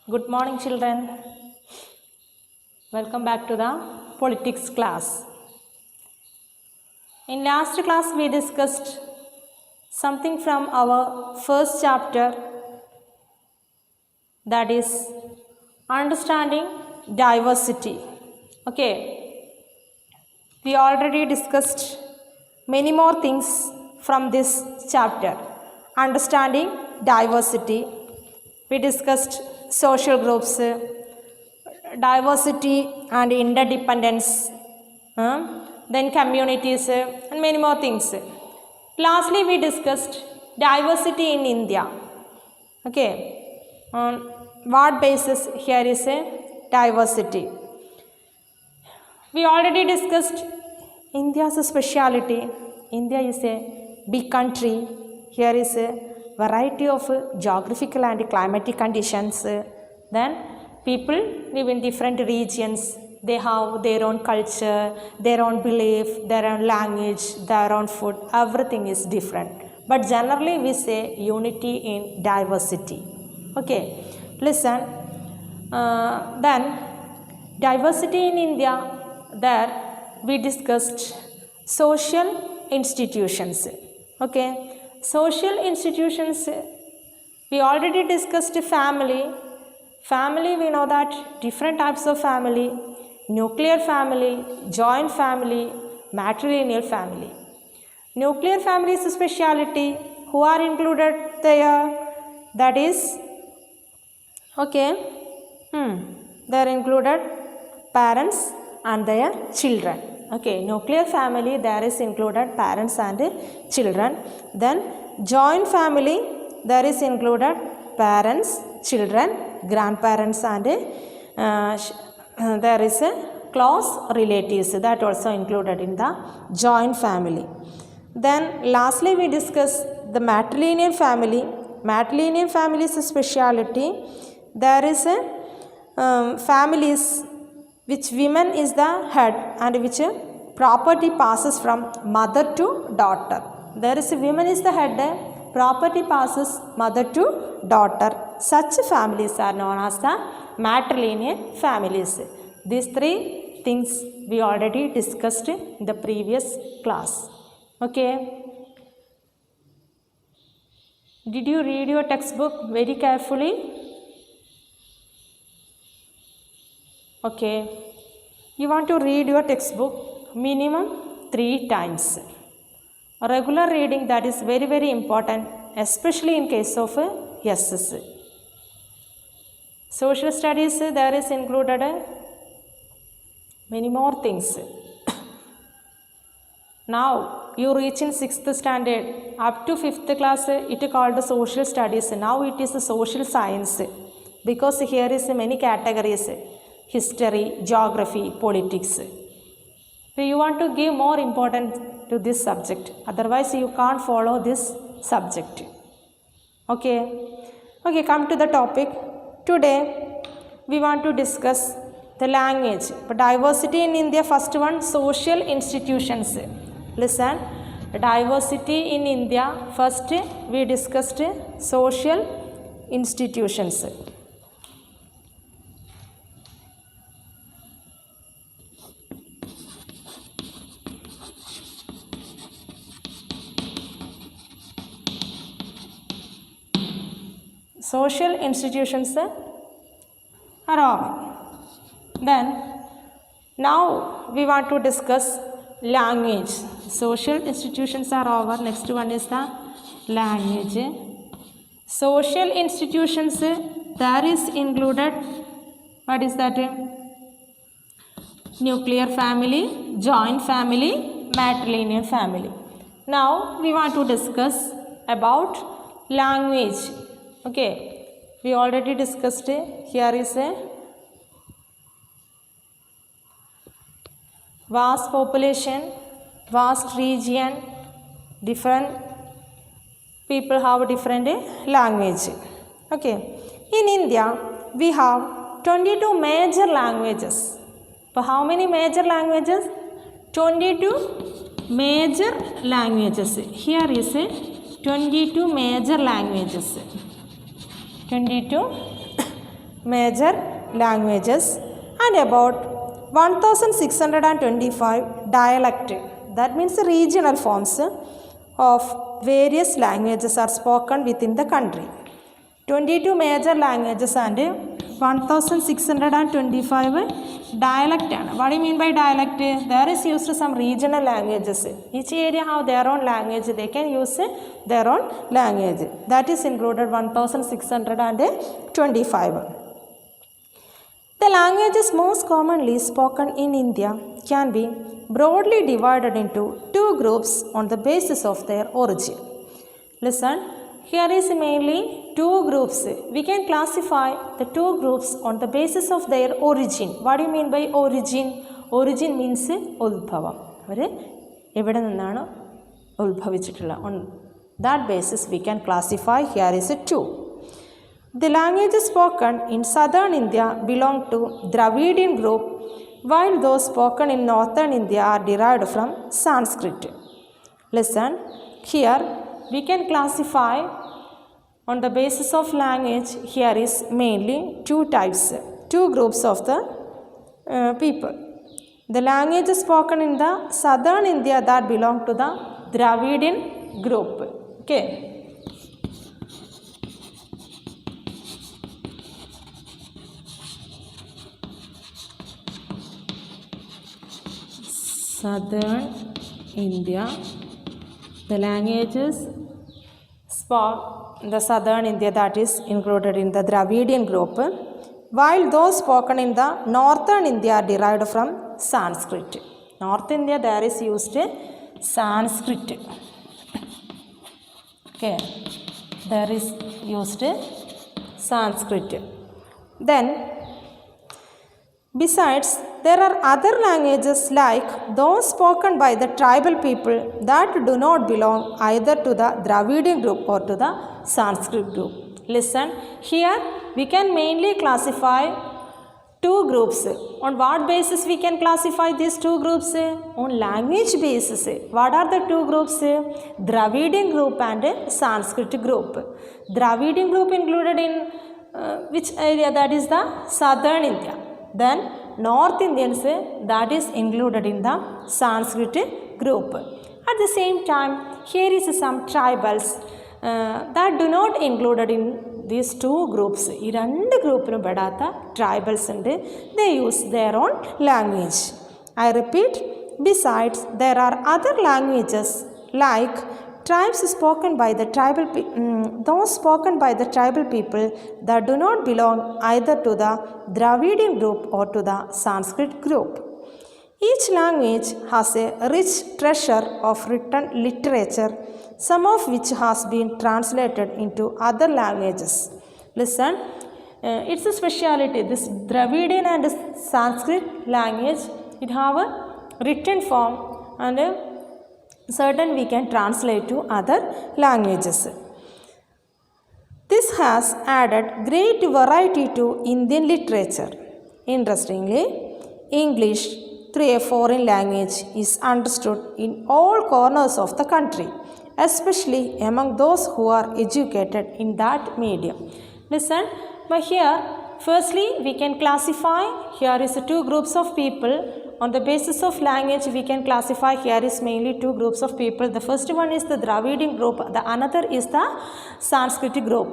Good morning, children. Welcome back to the politics class. In last class, we discussed something from our first chapter, that is understanding diversity. Okay, we already discussed many more things from this chapter. Understanding diversity. We discussed social groups, diversity and interdependence, then communities, and many more things. Lastly, we discussed diversity in India. Okay, on what basis here is a diversity? We already discussed India's speciality. India is a big country. Here is a variety of geographical and climatic conditions. Then people live in different regions. They have their own culture, their own belief, their own language, their own food. Everything is different. But generally we say unity in diversity. Okay, listen. Then diversity in India, there we discussed social institutions. Okay, social institutions, we already discussed family. Family, we know that different types of family: nuclear family, joint family, matrilineal family. Nuclear family is a speciality. Who are included there? That is, okay, they are included parents and their children. Okay, nuclear family, there is included parents and children. Then joint family, there is included parents, children, grandparents, and there is a close relatives, that also included in the joint family. Then lastly we discuss the matrilineal family. Matrilineal family is a speciality. There is a families which women is the head and which property passes from mother to daughter. There is a women is the head, property passes mother to daughter. Such families are known as the matrilineal families. These three things we already discussed in the previous class. Okay, did you read your textbook very carefully? Okay, you want to read your textbook minimum 3 times. Regular reading, that is very, very important, especially in case of SS. Social studies, there is included many more things. Now you reach in 6th standard, up to 5th class it called social studies. Now it is social science, because here is many categories: history, geography, politics. So you want to give more importance to this subject, otherwise you can't follow this subject. Okay, okay, come to the topic. Today we want to discuss the language. But diversity in India, first one, social institutions. Listen, diversity in India, first we discussed social institutions. Social institutions are all. Then now we want to discuss language. Social institutions are over. Next one is the language. Social institutions, there is included, what is that? Nuclear family, joint family, matrilineal family. Now we want to discuss about language. Okay, we already discussed it. Here is a vast population, vast region, different people have different language. Okay, in India we have 22 major languages. For how many major languages? 22 major languages. Here is a 22 major languages. 22 major languages and about 1625 dialect. That means regional forms of various languages are spoken within the country. 22 major languages and 1625 dialect. What do you mean by dialect? There is used some regional languages. Each area have their own language. They can use their own language. That is included 1625. The languages most commonly spoken in India can be broadly divided into two groups on the basis of their origin. Listen, here is mainly two groups. We can classify the two groups on the basis of their origin. What do you mean by origin? Origin means ഉത്ഭവം. അവർ എവിടെ നിന്നാണ് ഉത്ഭവിച്ചിട്ടുള്ളത്? On that basis we can classify. Here is two. The languages spoken in southern India belong to Dravidian group, while those spoken in northern India are derived from Sanskrit. Listen, here we can classify on the basis of language. Here is mainly two types, two groups of the people. The languages spoken in the southern India that belong to the Dravidian group. Okay. Southern India, the languages spoken in the southern India that is included in the Dravidian group, while those spoken in the northern India are derived from Sanskrit. North India there is used Sanskrit. Okay, there is used Sanskrit. Then besides, there are other languages like those spoken by the tribal people that do not belong either to the Dravidian group or to the Sanskrit group. Listen, here we can mainly classify two groups. On what basis we can classify these two groups? On language basis. What are the two groups? Dravidian group and Sanskrit group. Dravidian group included in which area? That is the southern India. Then North Indians, that is included in the Sanskrit group. At the same time, here is some tribals that do not included in these two groups. ഈ രണ്ട് ഗ്രൂപ്പിനും പെടാത്ത tribals ഉണ്ട്. They use their own language. I repeat, besides, there are other languages like tribes spoken by the tribal those spoken by the tribal people that do not belong either to the Dravidian group or to the Sanskrit group. Each language has a rich treasure of written literature, some of which has been translated into other languages. Listen, it's a speciality. This Dravidian and Sanskrit language, it have a written form and certain we can translate to other languages. This has added great variety to Indian literature. Interestingly, English, through a foreign language, is understood in all corners of the country, especially among those who are educated in that medium. Listen, but here, firstly, we can classify. Here is two groups of people. On the basis of language, we can classify. Here is mainly two groups of people. The first one is the Dravidian group. The another is the Sanskrit group.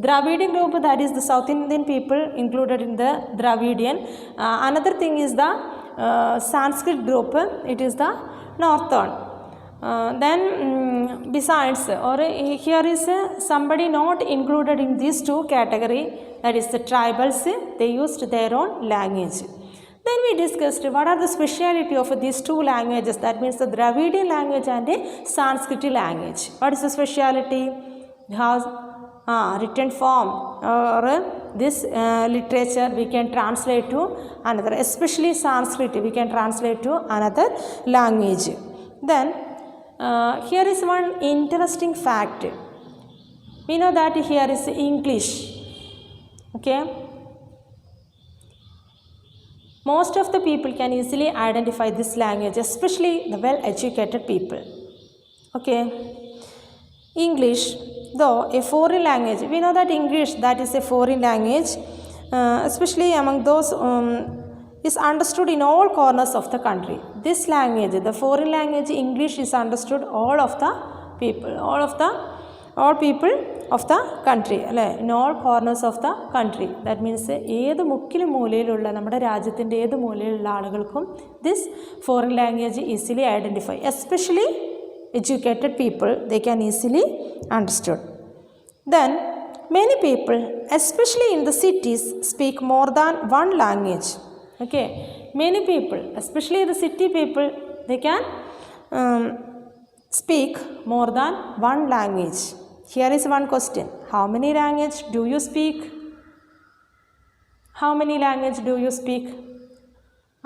Dravidian group, that is the South Indian people included in the Dravidian. Another thing is the Sanskrit group. It is the Northern. Then besides, or here is somebody not included in these two category. That is the tribals. They used their own language. Then we discussed what are the speciality of these two languages. That means the Dravidian language and the Sanskrit language. What is the speciality? It has written form or this literature we can translate to another, especially Sanskrit we can translate to another language. Then here is one interesting fact. We know that here is English. Okay. Most of the people can easily identify this language, especially the well-educated people. Okay. English, though a foreign language, we know that English, that is a foreign language. especially among those is understood in all corners of the country. This language, the foreign language English, is understood all people of the country, in all corners of the country. That means ഏത് മുക്കിലും മൂലയിലുള്ള നമ്മുടെ രാജ്യത്തിൻ്റെ ഏത് മൂലയിലുള്ള ആളുകൾക്കും this foreign language easily identify, especially educated people, they can easily understood. Then many people, especially in the cities, speak more than one language. Okay, many people, especially the city people, they can speak more than one language. Here is one question: how many language do you speak? How many language do you speak?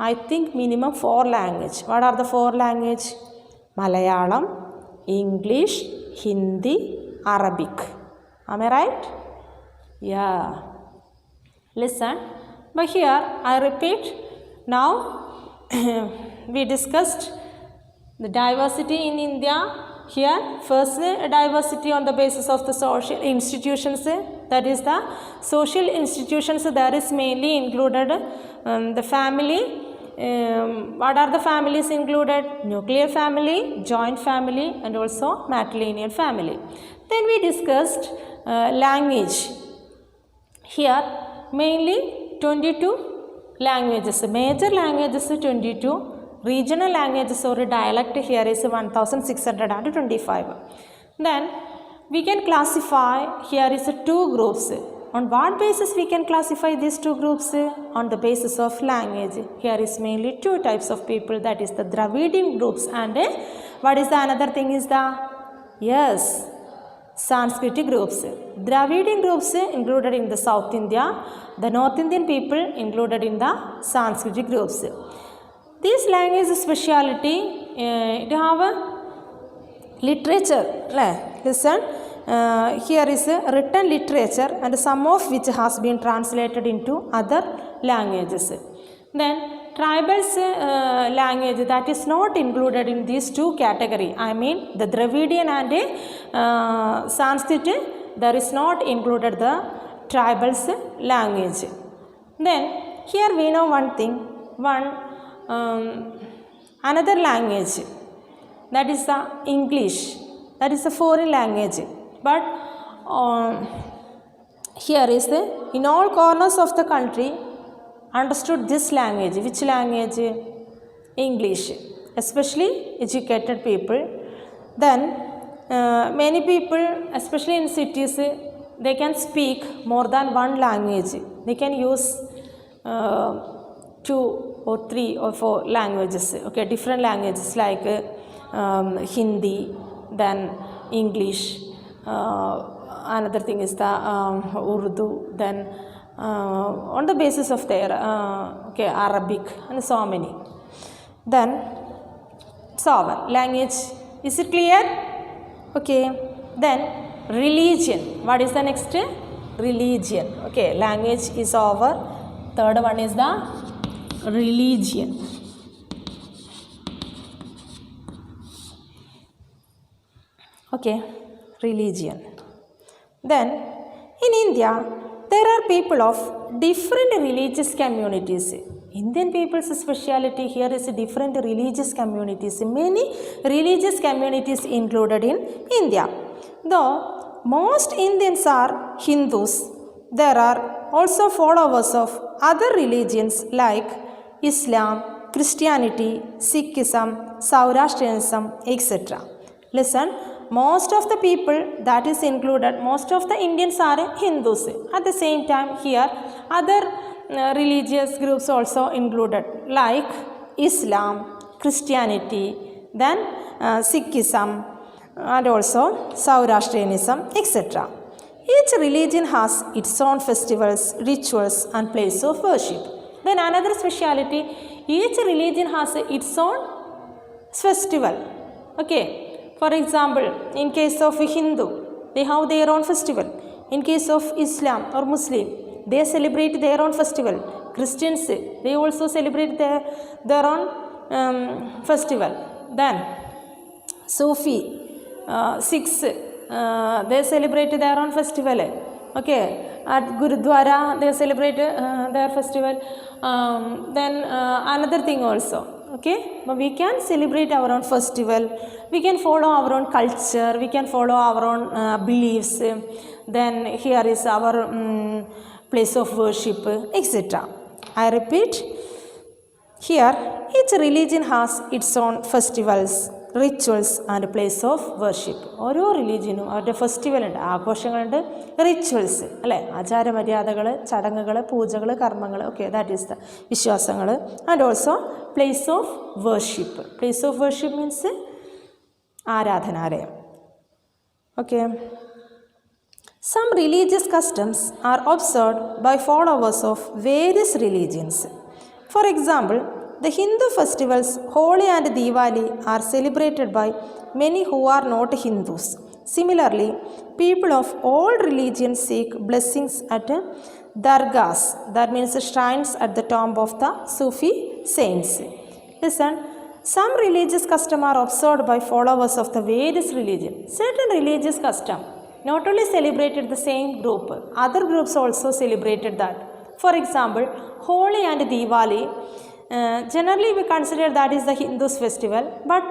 I think minimum 4 language. What are the 4 language? Malayalam, English, Hindi, Arabic. Am I right? Yeah. Listen. But here I repeat. Now we discussed the diversity in India. Here first diversity on the basis of the social institutions, that is the social institutions, there is mainly included the family. What are the families included? Nuclear family, joint family, and also matrilineal family. Then we discussed language. Here mainly 22 languages, major languages 22, regional languages or dialect here is 1625. Then we can classify, here is 2 groups. On what basis we can classify these 2 groups? On the basis of language. Here is mainly 2 types of people, that is the Dravidian groups, and what is the another thing is the, yes, Sanskritic groups. Dravidian groups included in the South India, the North Indian people included in the Sanskritic groups. This language speciality, it have a literature. Listen, here is a written literature, and some of which has been translated into other languages. Then tribals language, that is not included in these 2 categories. I mean the Dravidian and Sanskrit, there is not included the tribals language. Then here we know one thing, another language, that is the English, that is a foreign language. But here is the, in all corners of the country understood this language. Which language? English, especially educated people. Then many people, especially in cities, they can speak more than one language. They can use 2 or 3 or 4 languages, okay, different languages like Hindi, then English, another thing is the Urdu, then on the basis of their okay, Arabic, and so many. Then language, is it clear? Okay. Then religion, what is the next? Religion. Okay, language is over. Third one is the religion. Okay, religion. Then in India there are people of different religious communities. Indian people's speciality here is different religious communities. Many religious communities included in India. Though most Indians are Hindus, there are also followers of other religions like Islam, Christianity, Sikhism, Zoroastrianism, etc. Listen, most of the people that is included, most of the Indians are Hindus. At the same time here other religious groups also included like Islam, Christianity, then Sikhism, and also Zoroastrianism, etc. Each religion has its own festivals, rituals, and place of worship. Then another speciality, each religion has its own festival. Okay, for example, in case of Hindu, they have their own festival. In case of Islam or Muslim, they celebrate their own festival. Christians, they also celebrate their own festival. Then Sufi, Sikhs, they celebrate their own festival. Okay, at Gurudwara they celebrate their festival. Then another thing also. Okay, but we can celebrate our own festival. We can follow our own culture. We can follow our own beliefs. Then here is our place of worship, etc. I repeat. Here, each religion has its own festivals, rituals and place of worship. ഓരോ റിലീജിയനും അവരുടെ festival ഉണ്ട്, ആഘോഷങ്ങളുണ്ട്, rituals അല്ലേ, ആചാരമര്യാദകൾ, ചടങ്ങുകൾ, പൂജകൾ, കർമ്മങ്ങൾ. Okay, that is the വിശ്വാസങ്ങൾ. And also place of worship. Place of worship means ആരാധനാലയം. Okay. Some religious customs are observed by followers of various religions. For example, the Hindu festivals Holi and Diwali are celebrated by many who are not Hindus. Similarly, people of all religions seek blessings at dargahs, that means shrines at the tomb of the Sufi saints. Listen, some religious customs are observed by followers of the various religions. Certain religious customs not only celebrated the same group, other groups also celebrated that. For example, Holi and Diwali, generally we consider that is the Hindus festival, but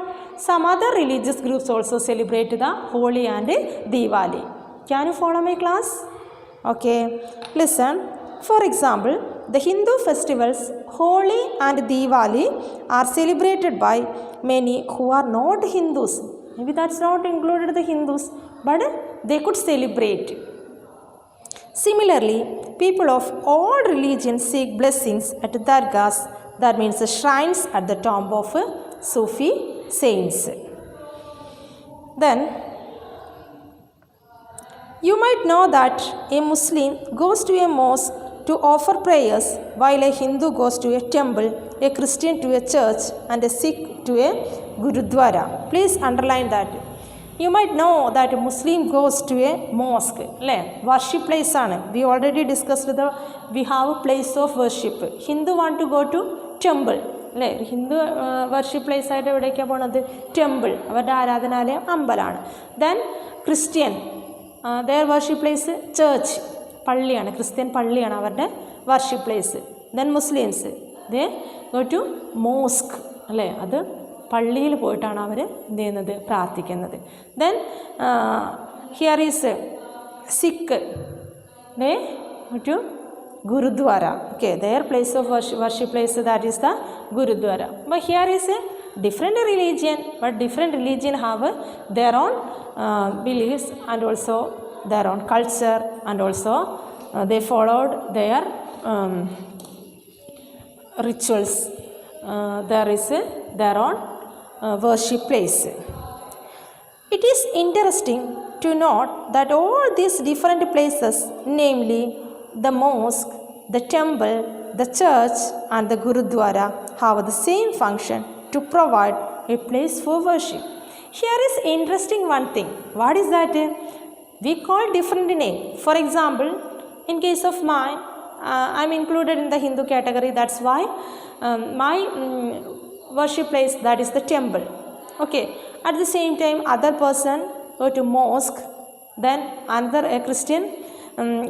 some other religious groups also celebrate the Holi and Diwali. Can you follow my class? Okay, listen. For example, the Hindu festivals Holi and Diwali are celebrated by many who are not Hindus. Maybe that's not included the Hindus, but they could celebrate. Similarly, people of all religions seek blessings at dargahs, that means the shrines at the tomb of Sufi saints. Then, you might know that a Muslim goes to a mosque to offer prayers, while a Hindu goes to a temple, a Christian to a church, and a Sikh to a Gurudwara. Please underline that. You might know that a Muslim goes to a mosque, worship place ആണ്. We already discussed we have a place of worship. Hindu want to go to temple, അല്ലേ? Hindu worship place ആയിട്ട് എവിടേക്കാണ് പോണത്? Temple, അവരുടെ ആരാധനാലയം അമ്പലമാണ്. Then Christian, their worship place church, പള്ളിയാണ്. Christian പള്ളിയാണ് അവരുടെ worship place. Then Muslims they go to mosque, അല്ലേ? അത് പള്ളിയിൽ പോയിട്ടാണ് അവർ എന്ത് ചെയ്യുന്നത്? പ്രാർത്ഥിക്കുന്നത്. Then here is Sikh, they to gurdwara. Okay, their place of worship place, that is the Gurudwara. But here is a different religion, but different religion have their own beliefs and also their own culture, and also they followed their rituals. There is their own worship place. It is interesting to note that all these different places, namely the mosque, the temple, the church and the Gurudwara, have the same function to provide a place for worship. Here is interesting one thing. What is that? We call different name. For example, in case of mine, I am included in the Hindu category. That's why my worship place, that is the temple. Okay. At the same time, other person go to mosque, then another a Christian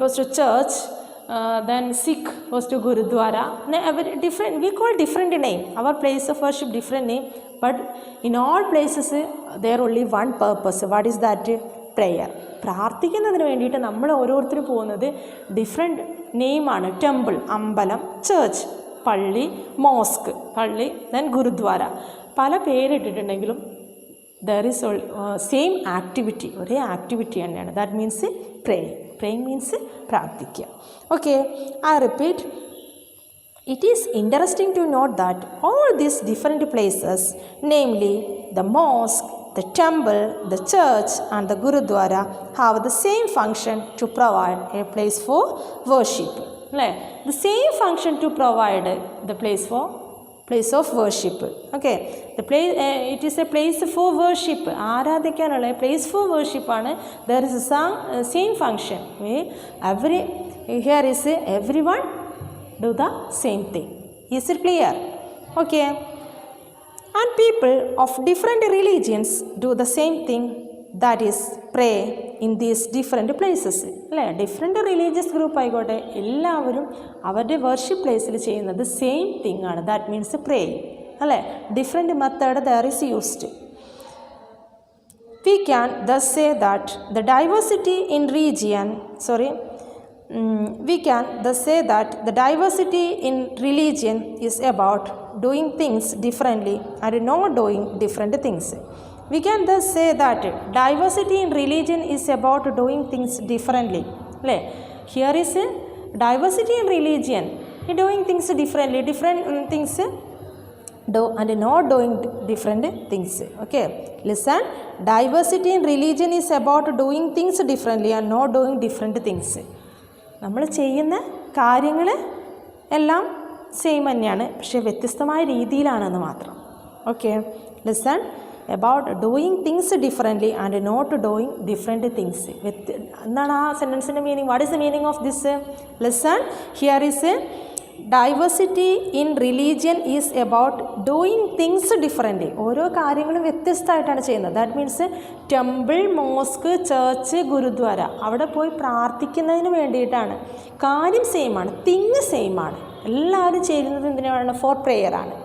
goes to church, then Sikh goes to Gurudwara. Different, we call different name. Our place of worship different name, but in all places there only one purpose. What is that? Prayer. പ്രാർത്ഥിക്കുന്നതിന് വേണ്ടിയിട്ട് നമ്മൾ ഓരോരുത്തരും പോകുന്നത് different നെയിമാണ്. Temple അമ്പലം, church പള്ളി, mosque പള്ളി, then gurudwara. പല പേരിട്ടിട്ടുണ്ടെങ്കിലും ദർ ഈസ് സെയിം ആക്ടിവിറ്റി, ഒരേ ആക്ടിവിറ്റി തന്നെയാണ്. That means praying. Praying means പ്രാർത്ഥിക്കുക. Okay, I repeat. It is interesting to note that all these different places, namely the mosque, the temple, the church and the Gurudwara, have the same function to provide a place for worship. The same function to provide the place of worship. Okay, the place, it is a place for worship. ആരാധിക്കാനുള്ള a place for worship ആണ്. There is a same function. Here is everyone do the same thing. Is it clear? Okay. And people of different religions do the same thing, that is pray, in these different places. അല്ലേ, different religious group ആയിക്കോട്ടെ, എല്ലാവരും അവരുടെ worship പ്ലേസിൽ ചെയ്യുന്നത് same thing ആണ്. That means praying. അല്ലേ, different method there is used. We can thus say that the diversity in religion is about doing things differently and not doing different things. We can thus say that diversity in religion is about doing things differently. Here is diversity in religion, doing things differently, different things do and not doing different things. Okay, listen, diversity in religion is about doing things differently and not doing different things. നമ്മൾ ചെയ്യുന്ന കാര്യങ്ങൾ എല്ലാം same തന്നെയാണ്, പക്ഷേ വ്യത്യസ്തമായ രീതിയിലാണെന്ന് മാത്രം. Okay, listen, about doing things differently and not doing different things. എന്താണ് ആ സെൻറ്റൻസിൻ്റെ meaning? What is the meaning of this? Listen, here is diversity in religion is about doing things differently. ഓരോ കാര്യങ്ങളും വ്യത്യസ്തമായിട്ടാണ് ചെയ്യുന്നത്. That means temple, mosque, church, gurudwara, അവിടെ പോയി പ്രാർത്ഥിക്കുന്നതിന് വേണ്ടിയിട്ടാണ്. കാര്യം സെയിമാണ്, തിങ് സെയിമാണ്, എല്ലാവരും ചെയ്യുന്നത് എന്തിനാണ്? ഫോർ പ്രെയറാണ്.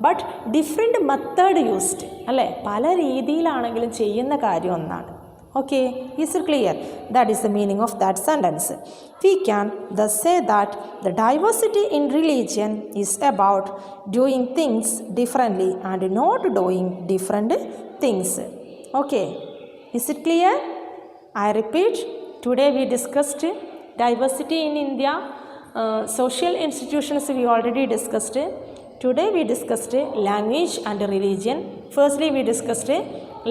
But different method used. അല്ലേ, പല രീതിയിലാണെങ്കിലും ചെയ്യുന്ന കാര്യം ഒന്നാണ്. Okay, is it clear? That is the meaning of that sentence. We can thus say that the diversity in religion is about doing things differently and not doing different things. Okay, is it clear? I repeat, today we discussed diversity in India, social institutions we already discussed. Today we discussed language and religion. Firstly we discussed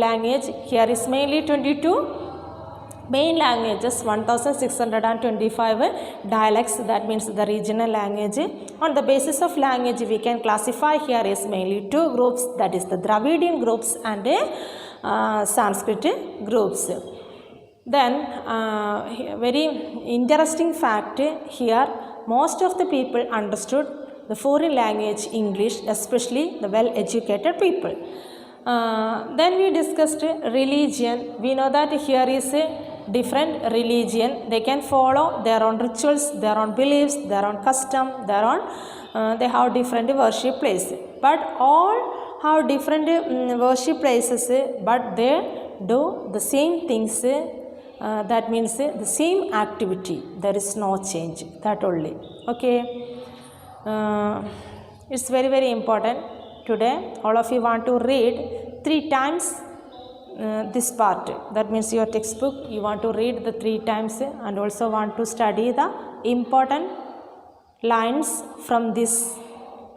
language. Here is mainly 22 main languages, 1625 dialects, that means the regional language. On the basis of language we can classify here is mainly two groups, that is the Dravidian groups and Sanskrit groups. Then very interesting fact here, most of the people understood the foreign language English, especially the well educated people. Then we discussed religion. We know that here is a different religion. They can follow their own rituals, their own beliefs, their own custom, their own they have different worship places. But all have different worship places, but they do the same things. That means the same activity. There is no change. That only. Okay. It's very, very important. Today all of you want to read 3 times this part. That means your textbook you want to read the 3 times and also want to study the important lines from this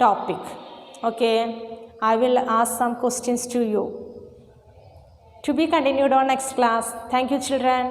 topic. Okay, I will ask some questions to you. To be continued on next class. Thank you, children.